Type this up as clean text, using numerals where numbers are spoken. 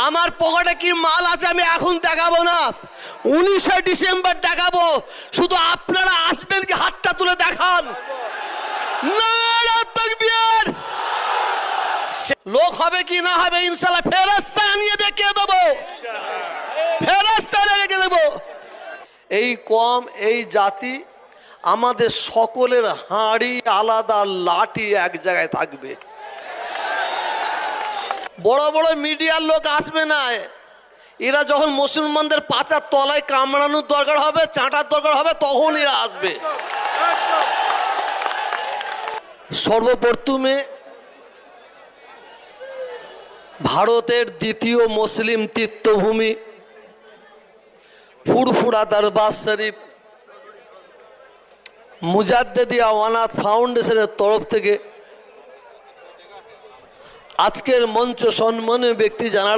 আমার পকেটে কি মাল আছে আমি এখন দেখাবো না, 19শে ডিসেম্বর দেখাবো। শুধু আপনারা আসবেন কি হাতটা তুলে দেখান। নারে তাকবীর। লোক হবে কি না হবে ইনশাআল্লাহ ফেরেশতা নিয়ে দেখিয়ে দেবো, ফেরেশতা রেখে দেবো। এই কম এই জাতি আমাদের সকলের হাঁড়ি আলাদা, লাঠি এক জায়গায় থাকবে। বড় বড় মিডিয়ার লোক আসবে না, এরা যখন মুসলমানদের পাচার তলায় কামড়ানোর দরকার হবে, চাটার দরকার হবে, তখন এরা আসবে। সর্বপ্রথমে ভারতের দ্বিতীয় মুসলিম তীর্থভূমি ফুরফুরা দরবার শরীফ মুজাদ্দেদিয়া ওয়ানাথ ফাউন্ডেশনের তরফ থেকে আজকের মঞ্চ সম্মানীয় ব্যক্তি যারা